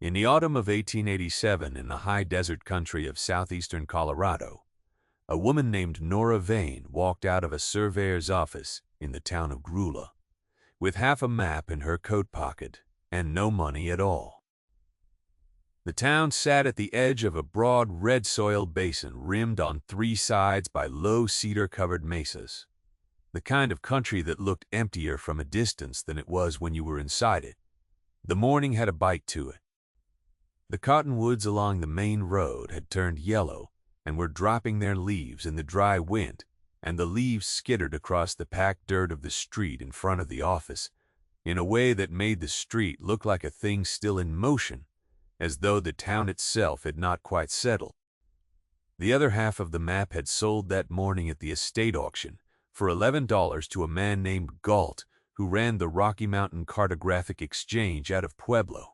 In the autumn of 1887, in the high desert country of southeastern Colorado, a woman named Nora Vane walked out of a surveyor's office in the town of Grula, with half a map in her coat pocket and no money at all. The town sat at the edge of a broad red soil basin rimmed on three sides by low cedar-covered mesas, the kind of country that looked emptier from a distance than it was when you were inside it. The morning had a bite to it. The cottonwoods along the main road had turned yellow and were dropping their leaves in the dry wind, and the leaves skittered across the packed dirt of the street in front of the office in a way that made the street look like a thing still in motion, as though the town itself had not quite settled. The other half of the map had sold that morning at the estate auction for $11 to a man named Galt, who ran the Rocky Mountain Cartographic Exchange out of Pueblo.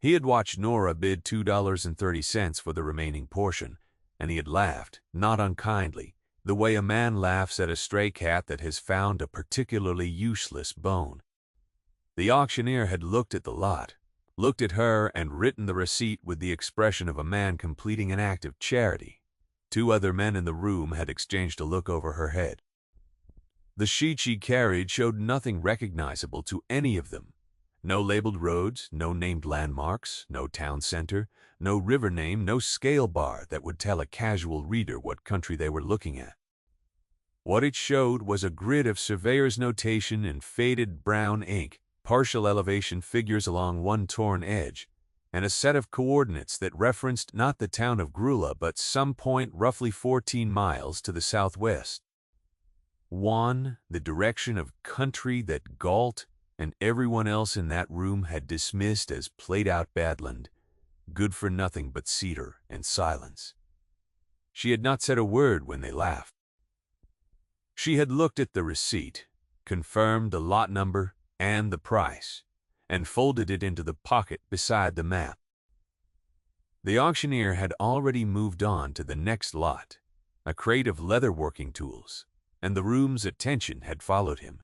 He had watched Nora bid $2.30 for the remaining portion, and he had laughed, not unkindly, the way a man laughs at a stray cat that has found a particularly useless bone. The auctioneer had looked at the lot, looked at her, and written the receipt with the expression of a man completing an act of charity. Two other men in the room had exchanged a look over her head. The sheet she carried showed nothing recognizable to any of them. No labeled roads, no named landmarks, no town center, no river name, no scale bar that would tell a casual reader what country they were looking at. What it showed was a grid of surveyor's notation in faded brown ink, partial elevation figures along one torn edge, and a set of coordinates that referenced not the town of Grula but some point roughly 14 miles to the southwest. One, the direction of country that Galt and everyone else in that room had dismissed as played-out badland, good for nothing but cedar and silence. She had not said a word when they laughed. She had looked at the receipt, confirmed the lot number and the price, and folded it into the pocket beside the map. The auctioneer had already moved on to the next lot, a crate of leather-working tools, and the room's attention had followed him.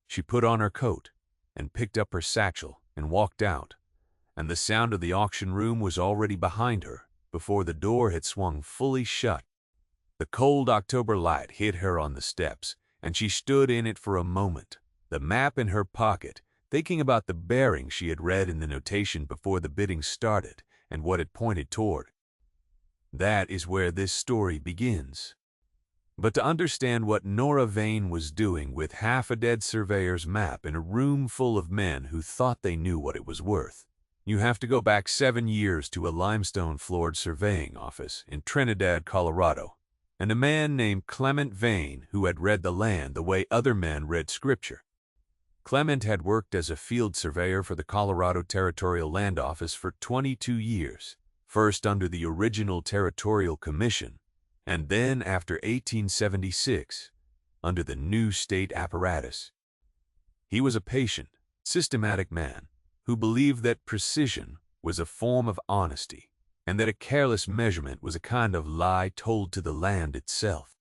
She put on her coat and picked up her satchel and walked out, and the sound of the auction room was already behind her before the door had swung fully shut. The cold October light hit her on the steps, and she stood in it for a moment, the map in her pocket, thinking about the bearing she had read in the notation before the bidding started and what it pointed toward. That is where this story begins. But to understand what Nora Vane was doing with half a dead surveyor's map in a room full of men who thought they knew what it was worth, you have to go back 7 years to a limestone-floored surveying office in Trinidad, Colorado, and a man named Clement Vane who had read the land the way other men read scripture. Clement had worked as a field surveyor for the Colorado Territorial Land Office for 22 years, first under the original Territorial Commission, and then after 1876, under the new state apparatus. He was a patient, systematic man who believed that precision was a form of honesty and that a careless measurement was a kind of lie told to the land itself.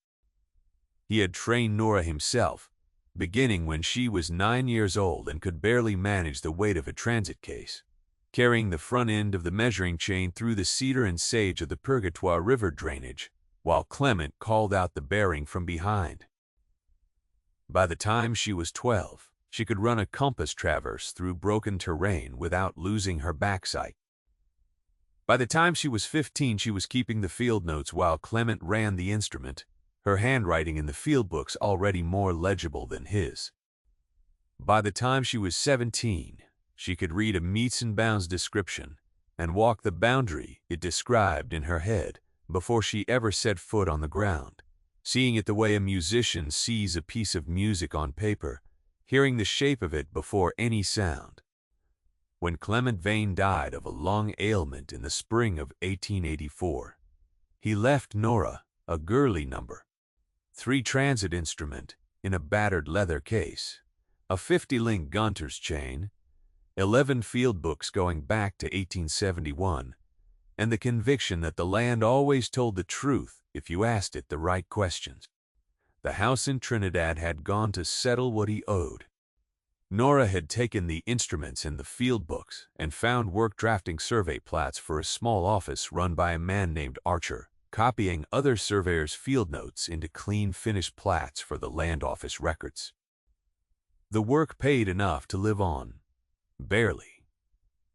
He had trained Nora himself, beginning when she was 9 years old and could barely manage the weight of a transit case, carrying the front end of the measuring chain through the cedar and sage of the Purgatoire River drainage, while Clement called out the bearing from behind. By the time she was 12, she could run a compass traverse through broken terrain without losing her backsight. By the time she was 15, she was keeping the field notes while Clement ran the instrument, her handwriting in the field books already more legible than his. By the time she was 17, she could read a metes and bounds description and walk the boundary it described in her head before she ever set foot on the ground, seeing it the way a musician sees a piece of music on paper, hearing the shape of it before any sound. When Clement Vane died of a lung ailment in the spring of 1884, he left Nora a Gurley number 3 transit instrument in a battered leather case, a 50-link Gunter's chain, 11 field books going back to 1871, and the conviction that the land always told the truth if you asked it the right questions. The house in Trinidad had gone to settle what he owed. Nora had taken the instruments and the field books and found work drafting survey plats for a small office run by a man named Archer, copying other surveyors' field notes into clean finished plats for the land office records. The work paid enough to live on, barely,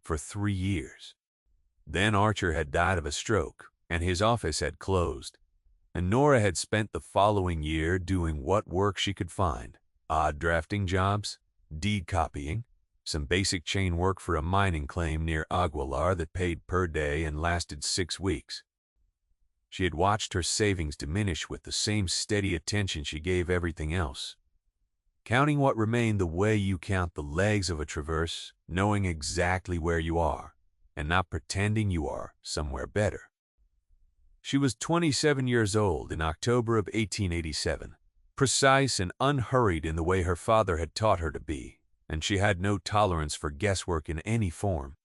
for 3 years. Then Archer had died of a stroke, and his office had closed, and Nora had spent the following year doing what work she could find: odd drafting jobs, deed copying, some basic chain work for a mining claim near Aguilar that paid per day and lasted 6 weeks. She had watched her savings diminish with the same steady attention she gave everything else, counting what remained the way you count the legs of a traverse, knowing exactly where you are, and not pretending you are somewhere better. She was 27 years old in October of 1887, precise and unhurried in the way her father had taught her to be, and she had no tolerance for guesswork in any form.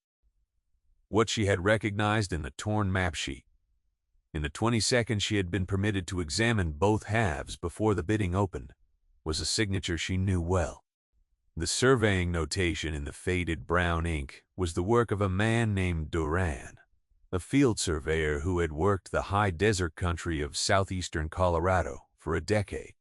What she had recognized in the torn map sheet, in the 20 seconds she had been permitted to examine both halves before the bidding opened, was a signature she knew well. The surveying notation in the faded brown ink was the work of a man named Duran, a field surveyor who had worked the high desert country of southeastern Colorado for a decade.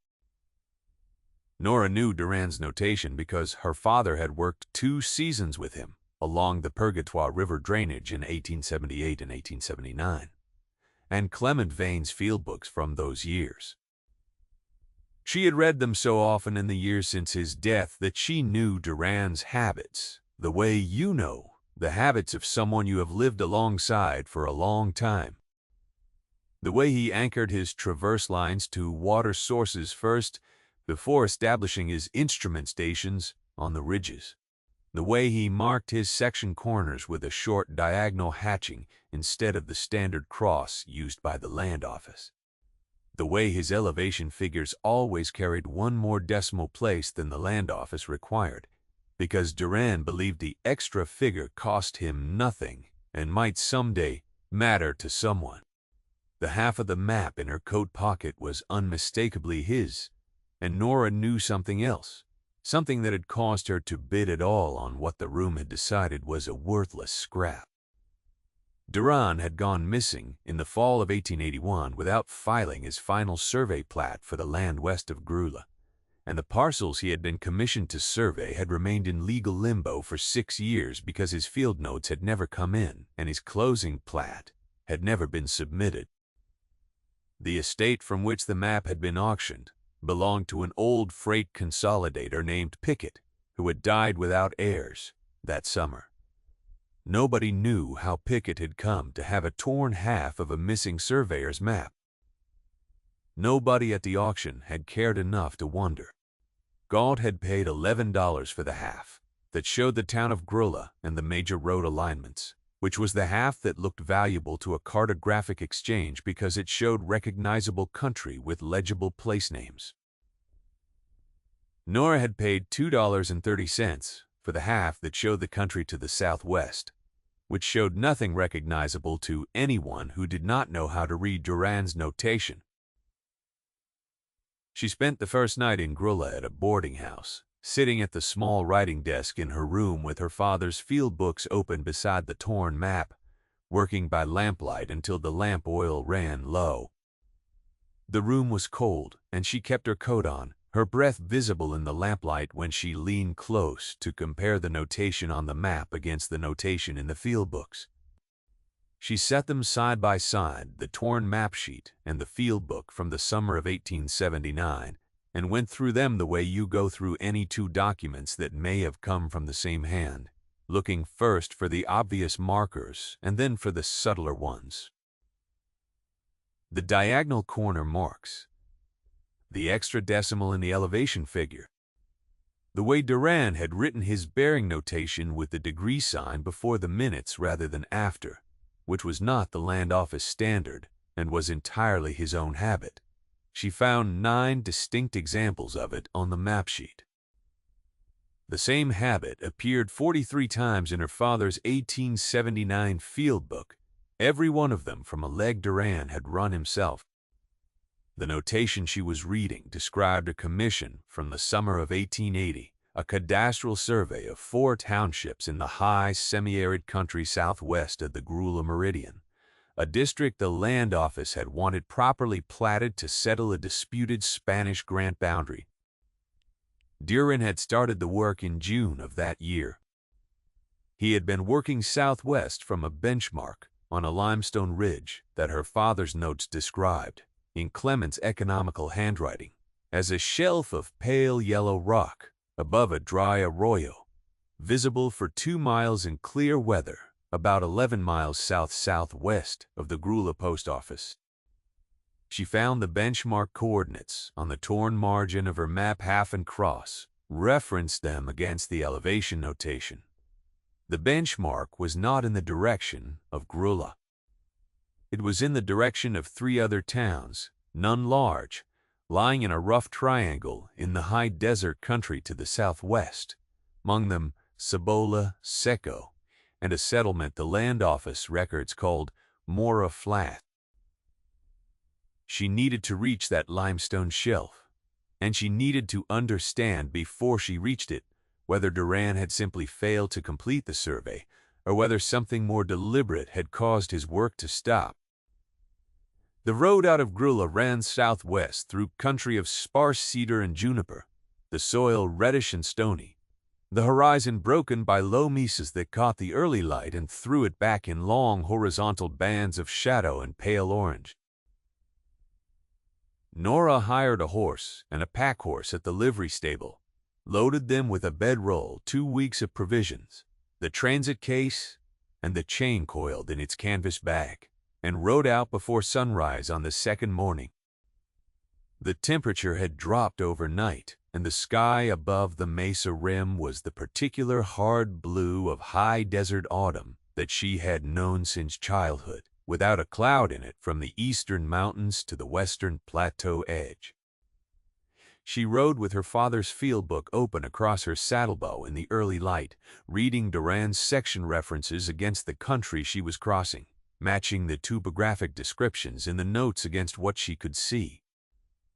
Nora knew Duran's notation because her father had worked 2 seasons with him along the Purgatoire River drainage in 1878 and 1879, and Clement Vane's field books from those years. She had read them so often in the years since his death that she knew Duran's habits, the way you know the habits of someone you have lived alongside for a long time. The way he anchored his traverse lines to water sources first, before establishing his instrument stations on the ridges. The way he marked his section corners with a short diagonal hatching instead of the standard cross used by the land office. The way his elevation figures always carried 1 more decimal place than the land office required, because Duran believed the extra figure cost him nothing and might someday matter to someone. The half of the map in her coat pocket was unmistakably his, and Nora knew something else, something that had caused her to bid at all on what the room had decided was a worthless scrap. Duran had gone missing in the fall of 1881 without filing his final survey plat for the land west of Grula, and the parcels he had been commissioned to survey had remained in legal limbo for 6 years because his field notes had never come in and his closing plat had never been submitted. The estate from which the map had been auctioned belonged to an old freight consolidator named Pickett, who had died without heirs that summer. Nobody knew how Pickett had come to have a torn half of a missing surveyor's map. Nobody at the auction had cared enough to wonder. Galt had paid $11 for the half that showed the town of Grula and the major road alignments, which was the half that looked valuable to a cartographic exchange because it showed recognizable country with legible place names. Nora had paid $2.30 for the half that showed the country to the southwest, which showed nothing recognizable to anyone who did not know how to read Duran's notation. She spent the first night in Grula at a boarding house, sitting at the small writing desk in her room with her father's field books open beside the torn map, working by lamplight until the lamp oil ran low. The room was cold, and she kept her coat on, her breath visible in the lamplight when she leaned close to compare the notation on the map against the notation in the field books. She set them side by side, the torn map sheet and the field book from the summer of 1879, and went through them the way you go through any 2 documents that may have come from the same hand, looking first for the obvious markers and then for the subtler ones. The diagonal corner marks, the extra decimal in the elevation figure, the way Duran had written his bearing notation with the degree sign before the minutes rather than after, which was not the land office standard and was entirely his own habit. She found 9 distinct examples of it on the map sheet. The same habit appeared 43 times in her father's 1879 field book, every one of them from a leg Duran had run himself. The notation she was reading described a commission from the summer of 1880 a cadastral survey of 4 townships in the high, semi-arid country southwest of the Grula Meridian, a district the land office had wanted properly platted to settle a disputed Spanish grant boundary. Duran had started the work in June of that year. He had been working southwest from a benchmark on a limestone ridge that her father's notes described, in Clement's economical handwriting, as a shelf of pale yellow rock above a dry arroyo, visible for 2 miles in clear weather, about 11 miles south-southwest of the Grula post office. She found the benchmark coordinates on the torn margin of her map half and cross, referenced them against the elevation notation. The benchmark was not in the direction of Grula. It was in the direction of 3 other towns, none large, lying in a rough triangle in the high desert country to the southwest, among them Cibola, Seco, and a settlement the land office records called Mora Flat. She needed to reach that limestone shelf, and she needed to understand before she reached it whether Duran had simply failed to complete the survey or whether something more deliberate had caused his work to stop. The road out of Grula ran southwest through country of sparse cedar and juniper, the soil reddish and stony, the horizon broken by low mesas that caught the early light and threw it back in long horizontal bands of shadow and pale orange. Nora hired a horse and a pack horse at the livery stable, loaded them with a bedroll, 2 weeks of provisions, the transit case, and the chain coiled in its canvas bag, and rode out before sunrise on the second morning. The temperature had dropped overnight, and the sky above the mesa rim was the particular hard blue of high desert autumn that she had known since childhood, without a cloud in it from the eastern mountains to the western plateau edge. She rode with her father's field book open across her saddlebow in the early light, reading Duran's section references against the country she was crossing, matching the topographic descriptions in the notes against what she could see.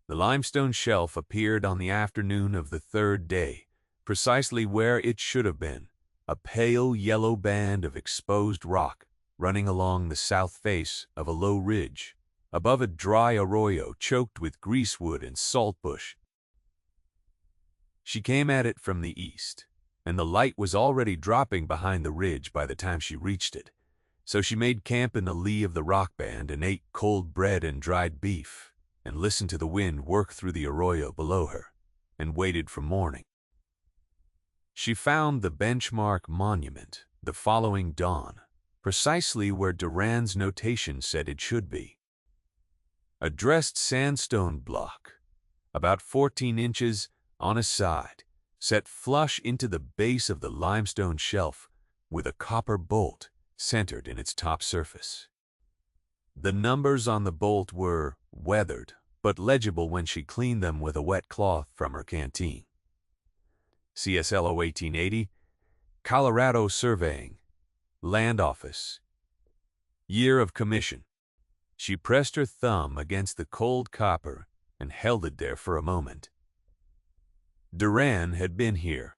The limestone shelf appeared on the afternoon of the 3rd day, precisely where it should have been, a pale yellow band of exposed rock running along the south face of a low ridge, above a dry arroyo choked with greasewood and saltbush. She came at it from the east, and the light was already dropping behind the ridge by the time she reached it, so she made camp in the lee of the rock band and ate cold bread and dried beef, and listened to the wind work through the arroyo below her, and waited for morning. She found the benchmark monument the following dawn, precisely where Duran's notation said it should be. A dressed sandstone block, about 14 inches on a side, set flush into the base of the limestone shelf with a copper bolt centered in its top surface. The numbers on the bolt were weathered, but legible when she cleaned them with a wet cloth from her canteen. CSLO 1880, Colorado Surveying, Land Office. Year of commission. She pressed her thumb against the cold copper and held it there for a moment. Duran had been here.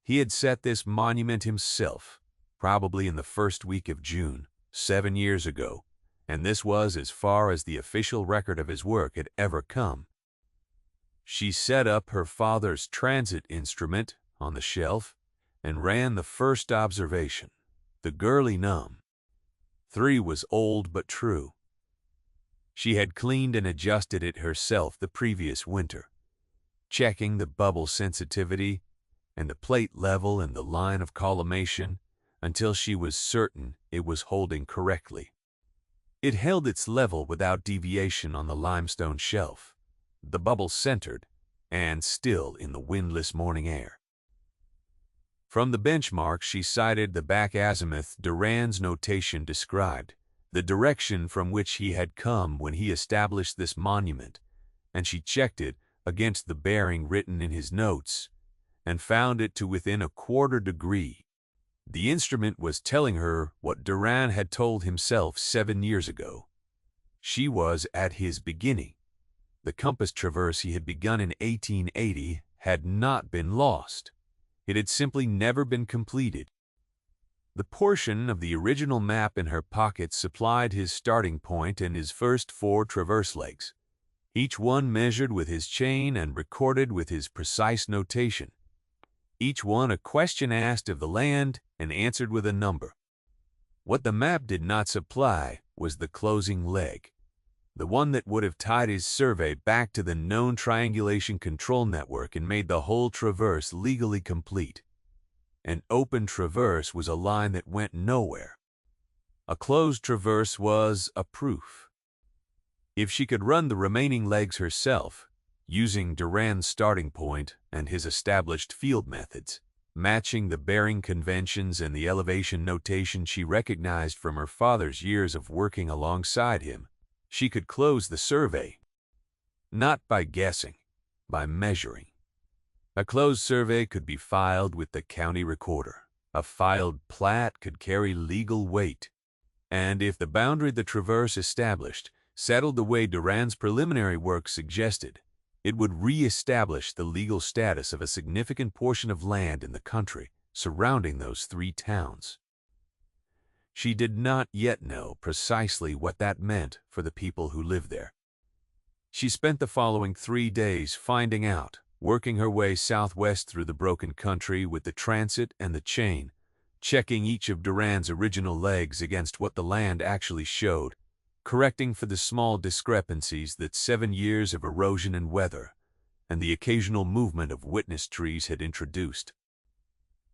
He had set this monument himself, probably in the first week of June, 7 years ago, and this was as far as the official record of his work had ever come. She set up her father's transit instrument on the shelf and ran the first observation, the Gurley Num. 3 was old but true. She had cleaned and adjusted it herself the previous winter, checking the bubble sensitivity and the plate level and the line of collimation until she was certain it was holding correctly. It held its level without deviation on the limestone shelf, the bubble centered and still in the windless morning air. From the benchmark she cited the back azimuth Duran's notation described, the direction from which he had come when he established this monument, and she checked it against the bearing written in his notes, and found it to within 1/4 degree. The instrument was telling her what Duran had told himself 7 years ago. She was at his beginning. The compass traverse he had begun in 1880 had not been lost. It had simply never been completed. The portion of the original map in her pocket supplied his starting point and his first 4 traverse legs, each one measured with his chain and recorded with his precise notation. Each one a question asked of the land and answered with a number. What the map did not supply was the closing leg, the one that would have tied his survey back to the known triangulation control network and made the whole traverse legally complete. An open traverse was a line that went nowhere. A closed traverse was a proof. If she could run the remaining legs herself, using Durand's starting point and his established field methods, matching the bearing conventions and the elevation notation she recognized from her father's years of working alongside him, she could close the survey. Not by guessing, by measuring. A closed survey could be filed with the county recorder. A filed plat could carry legal weight. And if the boundary the traverse established settled the way Durand's preliminary work suggested, it would re-establish the legal status of a significant portion of land in the country surrounding those 3 towns. She did not yet know precisely what that meant for the people who lived there. She spent the following 3 days finding out, working her way southwest through the broken country with the transit and the chain, checking each of Durand's original legs against what the land actually showed, correcting for the small discrepancies that 7 years of erosion and weather and the occasional movement of witness trees had introduced.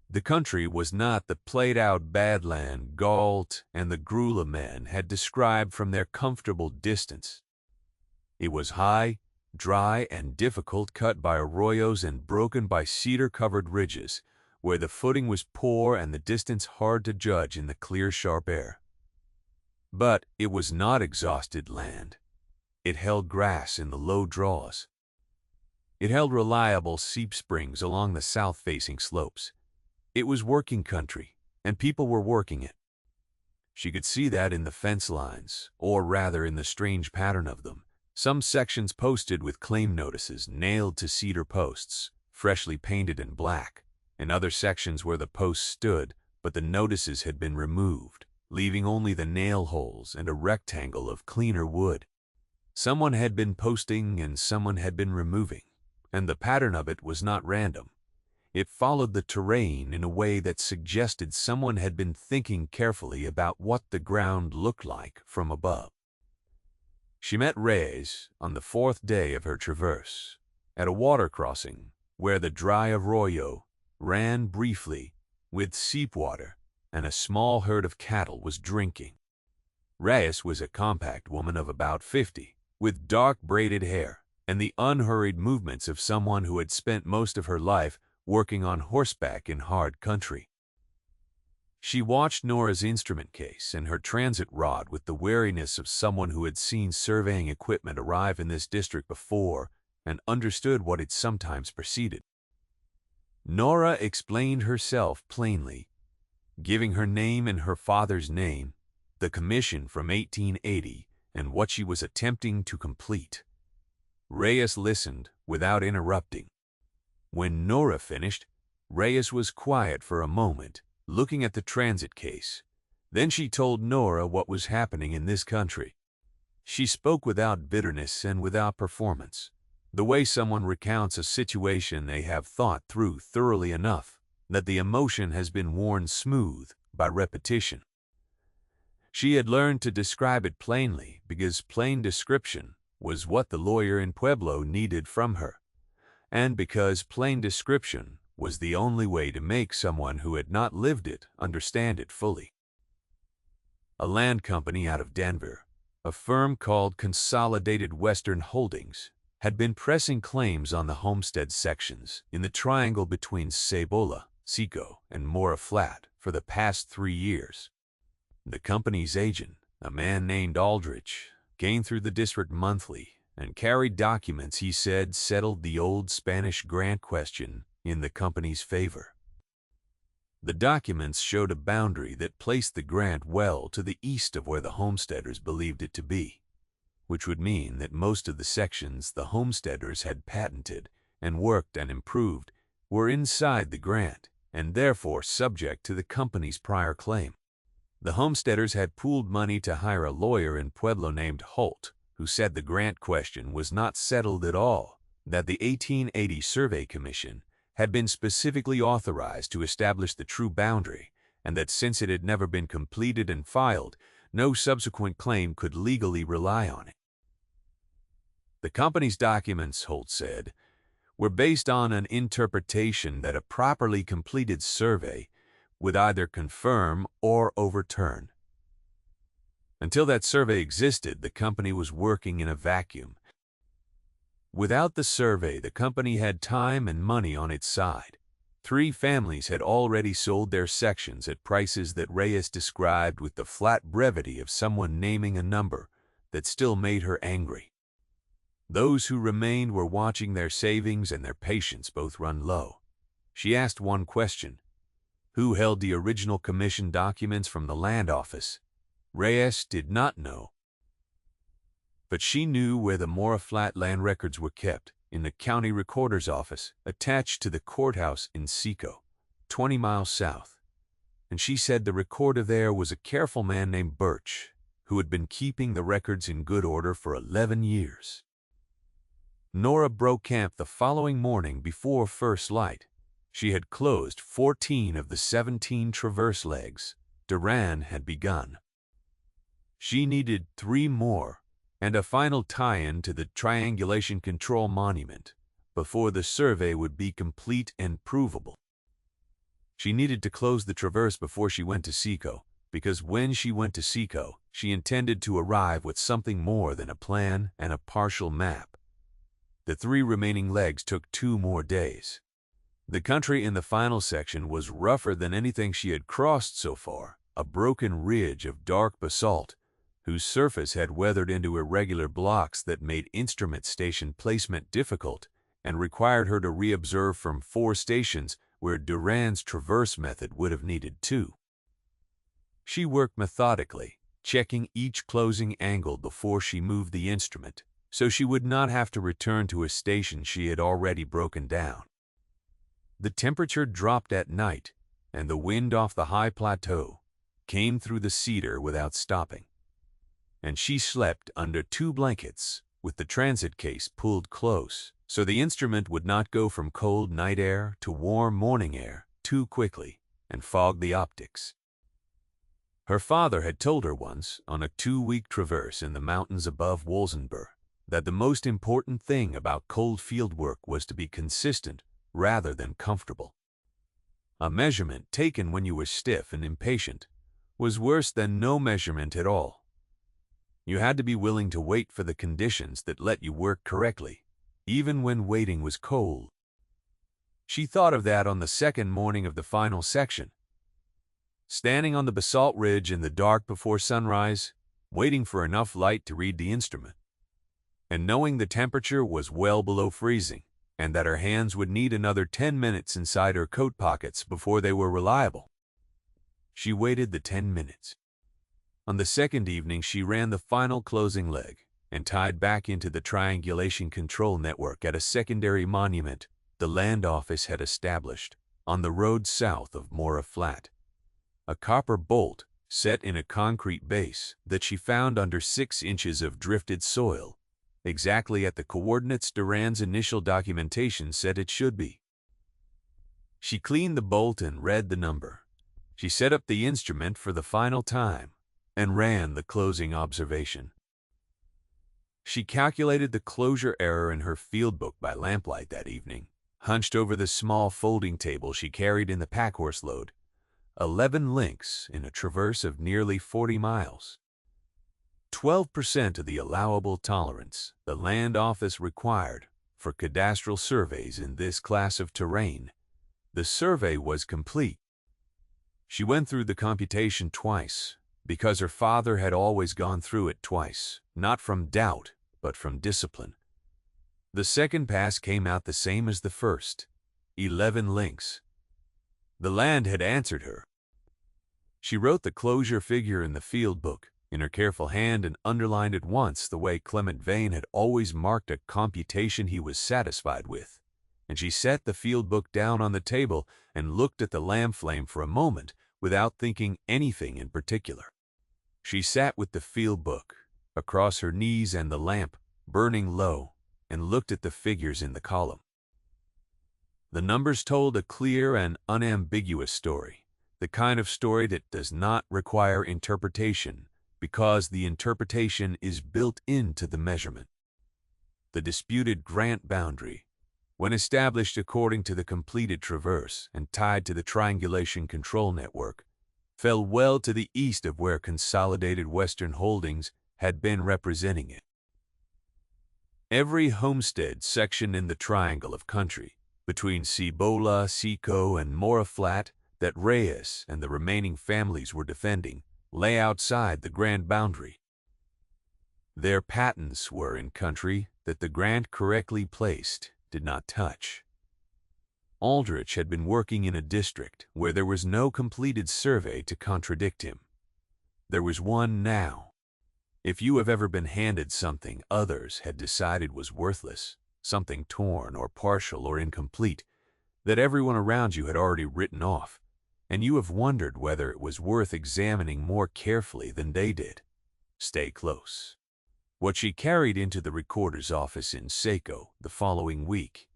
The country was not the played-out badland Galt and the Grula men had described from their comfortable distance. It was high, dry, and difficult, cut by arroyos and broken by cedar-covered ridges, where the footing was poor and the distance hard to judge in the clear, sharp air. But it was not exhausted land. It held grass in the low draws. It held reliable seep springs along the south-facing slopes. It was working country, and people were working it. She could see that in the fence lines, or rather in the strange pattern of them. Some sections posted with claim notices nailed to cedar posts, freshly painted in black, and other sections where the posts stood, but the notices had been removed, leaving only the nail holes and a rectangle of cleaner wood. Someone had been posting and someone had been removing, and the pattern of it was not random. It followed the terrain in a way that suggested someone had been thinking carefully about what the ground looked like from above. She met Reyes on the 4th day of her traverse, at a water crossing where the dry arroyo ran briefly with seep water and a small herd of cattle was drinking. Reyes was a compact woman of about 50, with dark braided hair and the unhurried movements of someone who had spent most of her life working on horseback in hard country. She watched Nora's instrument case and her transit rod with the wariness of someone who had seen surveying equipment arrive in this district before and understood what it sometimes preceded. Nora explained herself plainly, giving her name and her father's name, the commission from 1880, and what she was attempting to complete. Reyes listened without interrupting. When Nora finished, Reyes was quiet for a moment, looking at the transit case. Then she told Nora what was happening in this country. She spoke without bitterness and without performance, the way someone recounts a situation they have thought through thoroughly enough that the emotion has been worn smooth by repetition. She had learned to describe it plainly because plain description was what the lawyer in Pueblo needed from her, and because plain description was the only way to make someone who had not lived it understand it fully. A land company out of Denver, a firm called Consolidated Western Holdings, had been pressing claims on the homestead sections in the triangle between Cebolla, Seco, and Mora Flat for the past 3 years. The company's agent, a man named Aldrich, came through the district monthly and carried documents he said settled the old Spanish grant question in the company's favor. The documents showed a boundary that placed the grant well to the east of where the homesteaders believed it to be, which would mean that most of the sections the homesteaders had patented and worked and improved were inside the grant and therefore subject to the company's prior claim. The homesteaders had pooled money to hire a lawyer in Pueblo named Holt, who said the grant question was not settled at all, that the 1880 Survey Commission had been specifically authorized to establish the true boundary, and that since it had never been completed and filed, no subsequent claim could legally rely on it. The company's documents, Holt said, were based on an interpretation that a properly completed survey would either confirm or overturn. Until that survey existed, the company was working in a vacuum. Without the survey, the company had time and money on its side. 3 families had already sold their sections at prices that Reyes described with the flat brevity of someone naming a number that still made her angry. Those who remained were watching their savings and their patience both run low. She asked one question: who held the original commission documents from the land office? Reyes did not know. But she knew where the Mora Flat land records were kept, in the county recorder's office attached to the courthouse in Seco, 20 miles south. And she said the recorder there was a careful man named Birch, who had been keeping the records in good order for 11 years. Nora broke camp the following morning before first light. She had closed 14 of the 17 traverse legs Duran had begun. She needed 3 more and a final tie-in to the Triangulation Control Monument before the survey would be complete and provable. She needed to close the traverse before she went to Seco, because when she went to Seco, she intended to arrive with something more than a plan and a partial map. The 3 remaining legs took 2 more days. The country in the final section was rougher than anything she had crossed so far, a broken ridge of dark basalt, whose surface had weathered into irregular blocks that made instrument station placement difficult and required her to reobserve from 4 stations where Duran's traverse method would have needed 2. She worked methodically, checking each closing angle before she moved the instrument, so she would not have to return to a station she had already broken down. The temperature dropped at night, and the wind off the high plateau came through the cedar without stopping. And she slept under 2 blankets with the transit case pulled close, so the instrument would not go from cold night air to warm morning air too quickly and fog the optics. Her father had told her once, on a 2-week traverse in the mountains above Wolzenberg, that the most important thing about cold field work was to be consistent rather than comfortable. A measurement taken when you were stiff and impatient was worse than no measurement at all. You had to be willing to wait for the conditions that let you work correctly, even when waiting was cold. She thought of that on the second morning of the final section. Standing on the basalt ridge in the dark before sunrise, waiting for enough light to read the instrument, and knowing the temperature was well below freezing, and that her hands would need another 10 minutes inside her coat pockets before they were reliable. She waited the 10 minutes. On the second evening, she ran the final closing leg and tied back into the triangulation control network at a secondary monument the land office had established on the road south of Mora Flat. A copper bolt set in a concrete base that she found under 6 inches of drifted soil, exactly at the coordinates Duran's initial documentation said it should be. She cleaned the bolt and read the number. She set up the instrument for the final time and ran the closing observation. She calculated the closure error in her field book by lamplight that evening, hunched over the small folding table she carried in the packhorse load. 11 links in a traverse of nearly 40 miles. 12% of the allowable tolerance the land office required for cadastral surveys in this class of terrain. The survey was complete. She went through the computation twice, because her father had always gone through it twice, not from doubt, but from discipline. The second pass came out the same as the first, 11 links. The land had answered her. She wrote the closure figure in the field book in her careful hand and underlined it once the way Clement Vane had always marked a computation he was satisfied with. and she set the field book down on the table and looked at the lamp flame for a moment without thinking anything in particular. She sat with the field book across her knees and the lamp burning low and looked at the figures in the column. The numbers told a clear and unambiguous story, the kind of story that does not require interpretation because the interpretation is built into the measurement. The disputed grant boundary, when established according to the completed traverse and tied to the triangulation control network, fell well to the east of where Consolidated Western Holdings had been representing it. Every homestead section in the triangle of country between Cibola, Seco, and Mora Flat that Reyes and the remaining families were defending lay outside the grant boundary. Their patents were in country that the grant correctly placed did not touch. Aldrich had been working in a district where there was no completed survey to contradict him. There was one now. If you have ever been handed something others had decided was worthless, something torn or partial or incomplete, that everyone around you had already written off, and you have wondered whether it was worth examining more carefully than they did, stay close. What she carried into the recorder's office in Seco the following week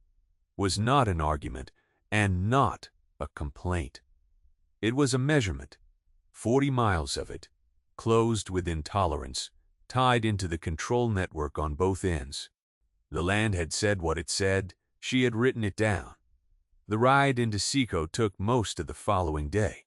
was not an argument and not a complaint. It was a measurement, 40 miles of it, closed with intolerance, tied into the control network on both ends. The land had said what it said, she had written it down. The ride into Seco took most of the following day.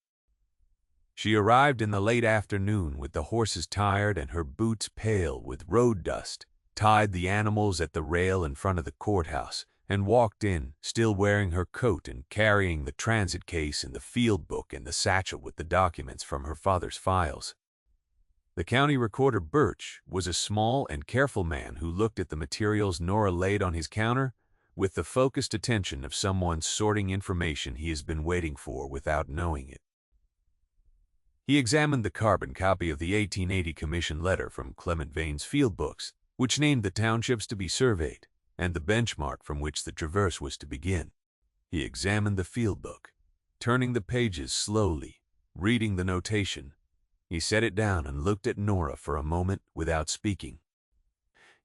She arrived in the late afternoon with the horses tired and her boots pale with road dust, tied the animals at the rail in front of the courthouse, and walked in, still wearing her coat and carrying the transit case and the field book and the satchel with the documents from her father's files. The county recorder Birch was a small and careful man who looked at the materials Nora laid on his counter with the focused attention of someone sorting information he has been waiting for without knowing it. He examined the carbon copy of the 1880 commission letter from Clement Vane's field books, which named the townships to be surveyed, and the benchmark from which the traverse was to begin. He examined the field book, turning the pages slowly, reading the notation. He set it down and looked at Nora for a moment without speaking.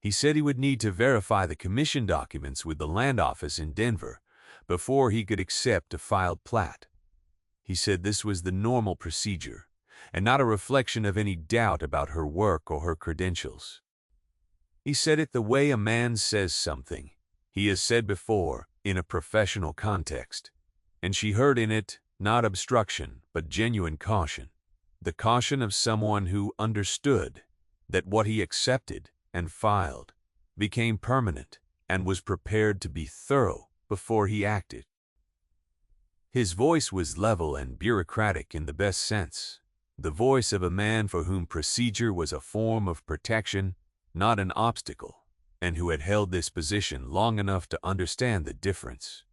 He said he would need to verify the commission documents with the land office in Denver before he could accept a filed plat. He said this was the normal procedure, and not a reflection of any doubt about her work or her credentials. He said it the way a man says something he has said before in a professional context, and she heard in it not obstruction but genuine caution, the caution of someone who understood that what he accepted and filed became permanent and was prepared to be thorough before he acted. His voice was level and bureaucratic in the best sense, the voice of a man for whom procedure was a form of protection, not an obstacle, and who had held this position long enough to understand the difference.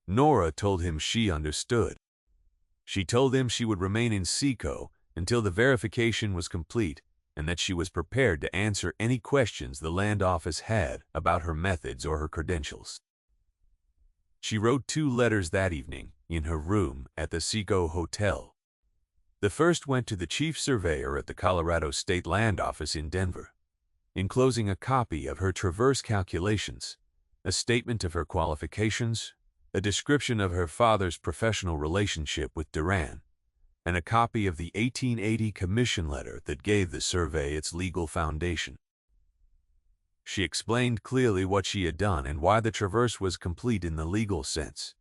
Nora told him she understood. She told him she would remain in Seco until the verification was complete and that she was prepared to answer any questions the land office had about her methods or her credentials. She wrote 2 letters that evening in her room at the Seco Hotel. The first went to the chief surveyor at the Colorado State Land Office in Denver, enclosing a copy of her traverse calculations, a statement of her qualifications, a description of her father's professional relationship with Duran, and a copy of the 1880 commission letter that gave the survey its legal foundation. She explained clearly what she had done and why the traverse was complete in the legal sense,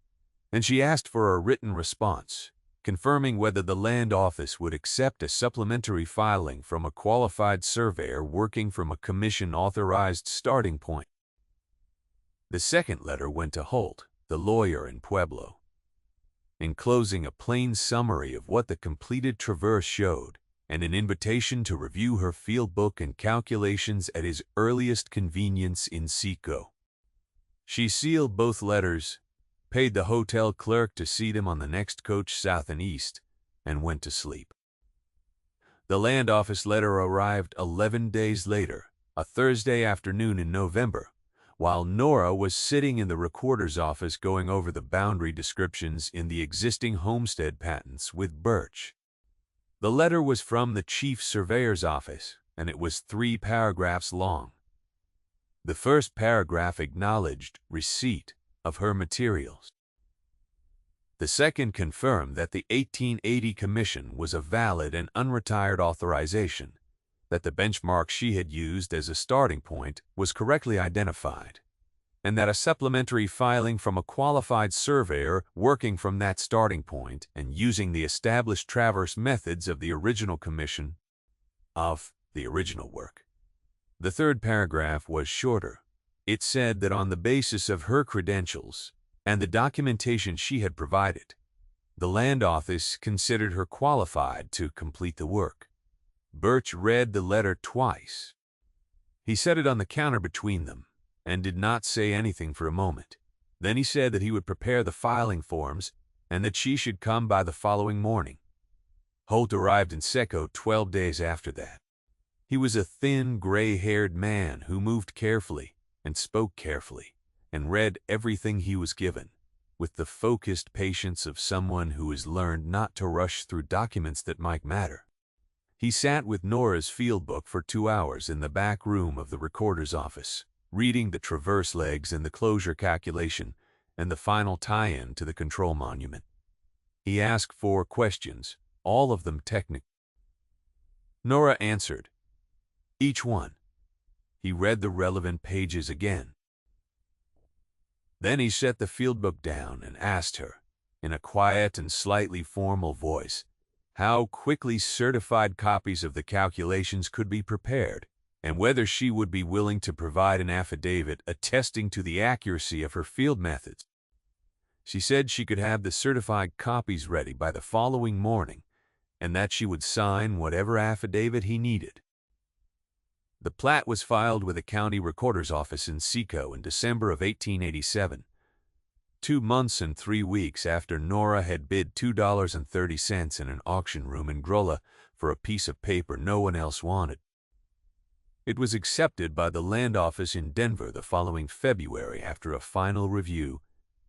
and she asked for a written response, confirming whether the land office would accept a supplementary filing from a qualified surveyor working from a commission-authorized starting point. The second letter went to Holt, the lawyer in Pueblo, enclosing a plain summary of what the completed traverse showed and an invitation to review her field book and calculations at his earliest convenience in Seco. She sealed both letters, paid the hotel clerk to see them on the next coach south and east, and went to sleep. The land office letter arrived 11 days later, a Thursday afternoon in November, while Nora was sitting in the recorder's office going over the boundary descriptions in the existing homestead patents with Birch. The letter was from the chief surveyor's office, and it was 3 paragraphs long. The first paragraph acknowledged receipt of her materials. The second confirmed that the 1880 commission was a valid and unretired authorization, that the benchmark she had used as a starting point was correctly identified, and that a supplementary filing from a qualified surveyor working from that starting point and using the established traverse methods of the original commission of the original work. The third paragraph was shorter. It said that on the basis of her credentials and the documentation she had provided, the land office considered her qualified to complete the work. Birch read the letter twice. He set it on the counter between them and did not say anything for a moment. Then he said that he would prepare the filing forms and that she should come by the following morning. Holt arrived in Seco 12 days after that. He was a thin, gray-haired man who moved carefully and spoke carefully and read everything he was given, with the focused patience of someone who has learned not to rush through documents that might matter. He sat with Nora's field book for 2 hours in the back room of the recorder's office, reading the traverse legs and the closure calculation and the final tie-in to the control monument. He asked 4 questions, all of them technical. Nora answered each one. He read the relevant pages again. Then he set the field book down and asked her, in a quiet and slightly formal voice, how quickly certified copies of the calculations could be prepared, and whether she would be willing to provide an affidavit attesting to the accuracy of her field methods. She said she could have the certified copies ready by the following morning, and that she would sign whatever affidavit he needed. The plat was filed with the county recorder's office in Seco in December of 1887, 2 months and 3 weeks after Nora had bid $2.30 in an auction room in Grolla for a piece of paper no one else wanted. It was accepted by the land office in Denver the following February after a final review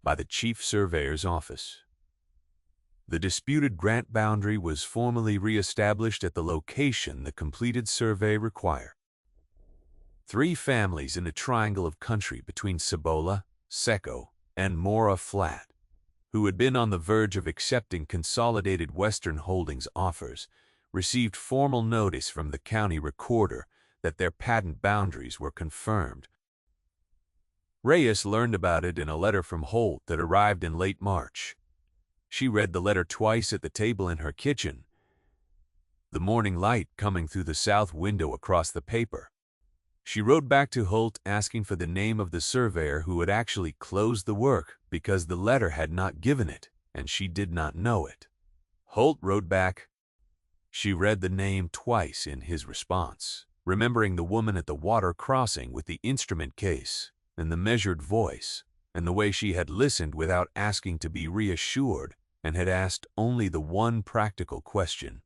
by the chief surveyor's office. The disputed grant boundary was formally reestablished at the location the completed survey required. 3 families in a triangle of country between Cibola, Seco, and Mora Flat, who had been on the verge of accepting Consolidated Western Holdings offers, received formal notice from the county recorder that their patent boundaries were confirmed. Reyes learned about it in a letter from Holt that arrived in late March. She read the letter twice at the table in her kitchen, the morning light coming through the south window across the paper. She wrote back to Holt asking for the name of the surveyor who had actually closed the work because the letter had not given it, and she did not know it. Holt wrote back. She read the name twice in his response, remembering the woman at the water crossing with the instrument case, and the measured voice, and the way she had listened without asking to be reassured and had asked only the one practical question.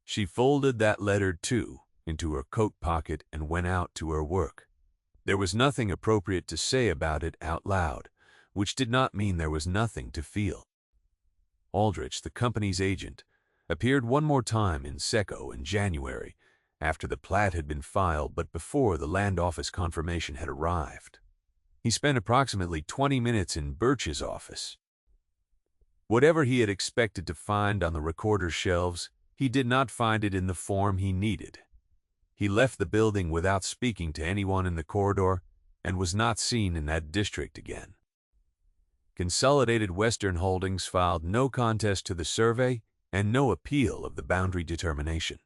She folded that letter, too, into her coat pocket and went out to her work. There was nothing appropriate to say about it out loud, which did not mean there was nothing to feel. Aldrich, the company's agent, appeared one more time in Seco in January, after the plat had been filed but before the land office confirmation had arrived. He spent approximately 20 minutes in Birch's office. Whatever he had expected to find on the recorder's shelves, he did not find it in the form he needed. He left the building without speaking to anyone in the corridor and was not seen in that district again. Consolidated Western Holdings filed no contest to the survey and no appeal of the boundary determination.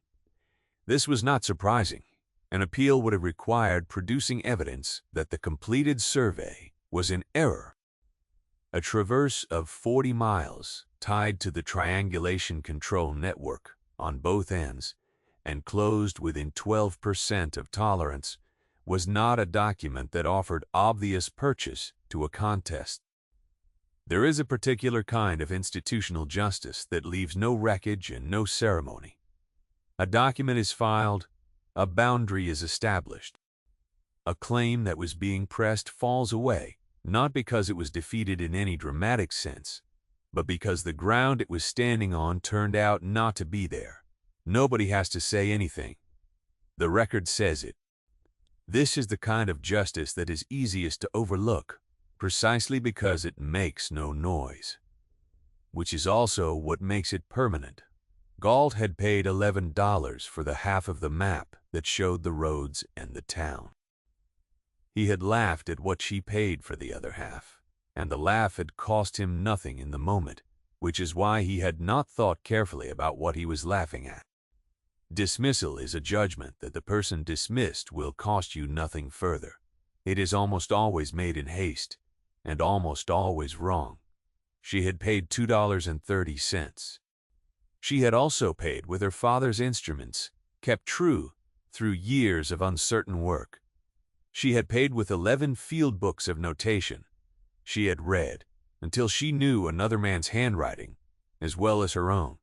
This was not surprising. An appeal would have required producing evidence that the completed survey was in error. A traverse of 40 miles tied to the triangulation control network on both ends and closed within 12% of tolerance was not a document that offered obvious purchase to a contest. There is a particular kind of institutional justice that leaves no wreckage and no ceremony. A document is filed, a boundary is established. a claim that was being pressed falls away, not because it was defeated in any dramatic sense, but because the ground it was standing on turned out not to be there. Nobody has to say anything. The record says it. This is the kind of justice that is easiest to overlook, precisely because it makes no noise. Which is also what makes it permanent. Galt had paid $11 for the half of the map that showed the roads and the town. He had laughed at what she paid for the other half, and the laugh had cost him nothing in the moment, which is why he had not thought carefully about what he was laughing at. Dismissal is a judgment that the person dismissed will cost you nothing further. It is almost always made in haste, and almost always wrong. She had paid $2.30. She had also paid with her father's instruments, kept true through years of uncertain work. She had paid with 11 field books of notation. She had read until she knew another man's handwriting, as well as her own.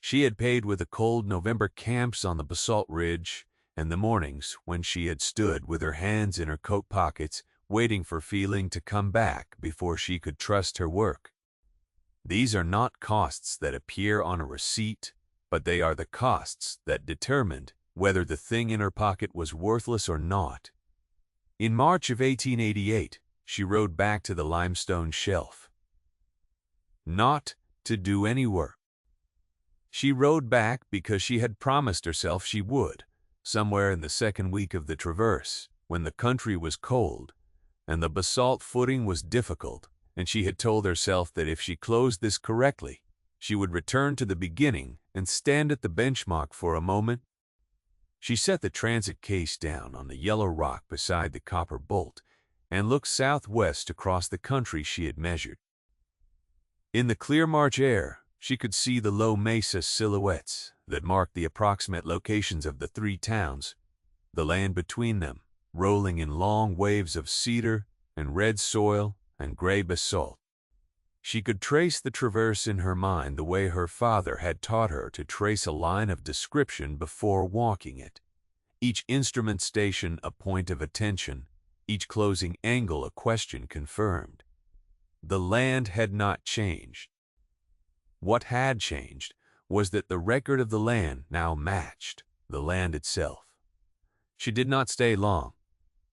She had paid with the cold November camps on the basalt ridge and the mornings when she had stood with her hands in her coat pockets waiting for feeling to come back before she could trust her work. These are not costs that appear on a receipt, but they are the costs that determined whether the thing in her pocket was worthless or not. In March of 1888, she rode back to the limestone shelf. Not to do any work. She rode back because she had promised herself she would, somewhere in the second week of the traverse, when the country was cold and the basalt footing was difficult, and she had told herself that if she closed this correctly, she would return to the beginning and stand at the benchmark for a moment. She set the transit case down on the yellow rock beside the copper bolt and looked southwest across the country she had measured. In the clear March air, she could see the low mesa silhouettes that marked the approximate locations of the three towns, the land between them rolling in long waves of cedar and red soil and gray basalt. She could trace the traverse in her mind the way her father had taught her to trace a line of description before walking it. Each instrument station a point of attention, each closing angle a question confirmed. The land had not changed. What had changed was that the record of the land now matched the land itself. She did not stay long.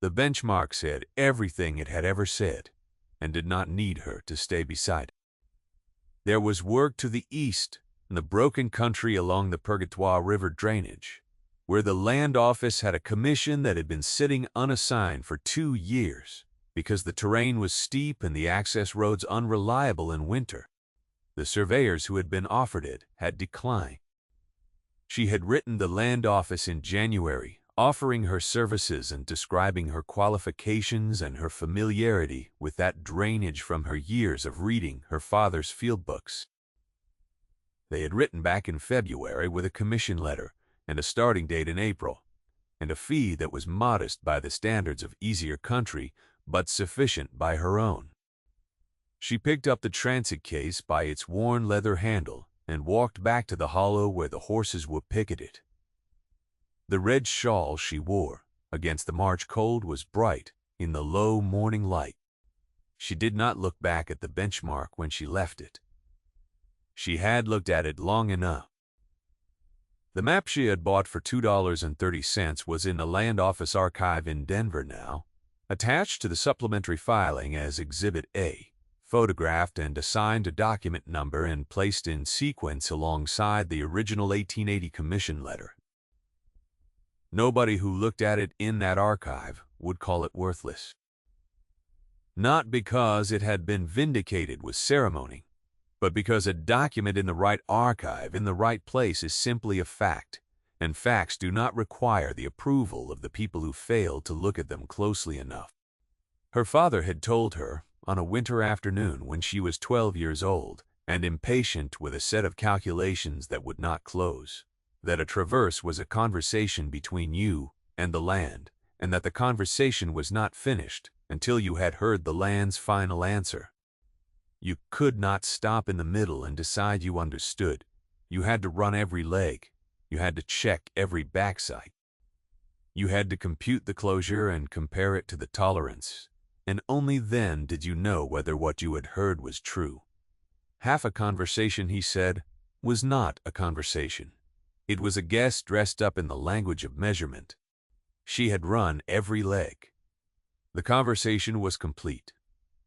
The benchmark said everything it had ever said, and did not need her to stay beside it. There was work to the east in the broken country along the Purgatoire River drainage, where the land office had a commission that had been sitting unassigned for 2 years because the terrain was steep and the access roads unreliable in winter. The surveyors who had been offered it had declined. She had written the land office in January, offering her services and describing her qualifications and her familiarity with that drainage from her years of reading her father's field books. They had written back in February with a commission letter and a starting date in April, and a fee that was modest by the standards of easier country, but sufficient by her own. She picked up the transit case by its worn leather handle and walked back to the hollow where the horses were picketed. The red shawl she wore against the March cold was bright in the low morning light. She did not look back at the benchmark when she left it. She had looked at it long enough. The map she had bought for $2.30 was in the land office archive in Denver now, attached to the supplementary filing as Exhibit A, photographed and assigned a document number and placed in sequence alongside the original 1880 commission letter. Nobody who looked at it in that archive would call it worthless. Not because it had been vindicated with ceremony, but because a document in the right archive in the right place is simply a fact, and facts do not require the approval of the people who fail to look at them closely enough. Her father had told her, on a winter afternoon when she was 12 years old and impatient with a set of calculations that would not close, that a traverse was a conversation between you and the land, and that the conversation was not finished until you had heard the land's final answer. You could not stop in the middle and decide you understood. You had to run every leg. You had to check every backside. You had to compute the closure and compare it to the tolerance, and only then did you know whether what you had heard was true. Half a conversation, he said, was not a conversation. It was a guest dressed up in the language of measurement. She had run every leg. The conversation was complete.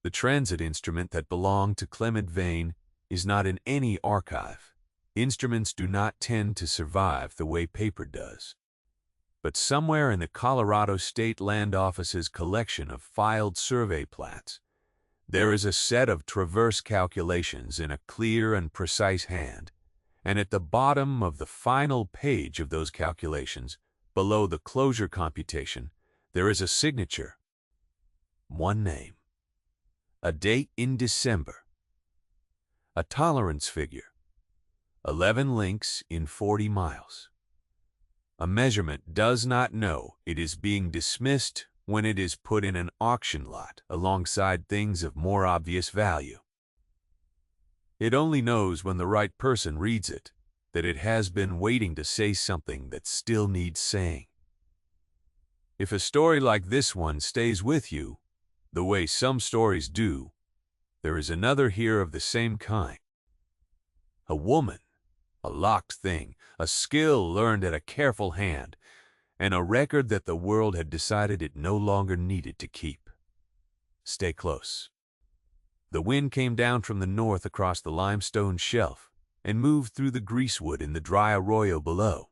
The transit instrument that belonged to Clement Vane is not in any archive. Instruments do not tend to survive the way paper does. But somewhere in the Colorado State Land Office's collection of filed survey plats, there is a set of traverse calculations in a clear and precise hand, and at the bottom of the final page of those calculations, below the closure computation, there is a signature. One name. A date in December. A tolerance figure. 11 links in 40 miles. A measurement does not know it is being dismissed when it is put in an auction lot alongside things of more obvious value. It only knows when the right person reads it that it has been waiting to say something that still needs saying. If a story like this one stays with you, the way some stories do, there is another here of the same kind. A woman, a locked thing, a skill learned at a careful hand, and a record that the world had decided it no longer needed to keep. Stay close. The wind came down from the north across the limestone shelf and moved through the greasewood in the dry arroyo below,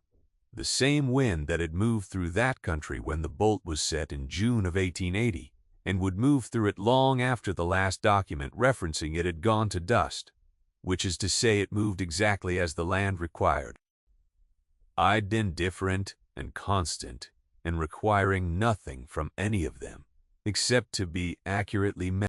the same wind that had moved through that country when the bolt was set in June of 1880, and would move through it long after the last document referencing it had gone to dust, which is to say it moved exactly as the land required. Indifferent and constant, and requiring nothing from any of them, except to be accurately measured.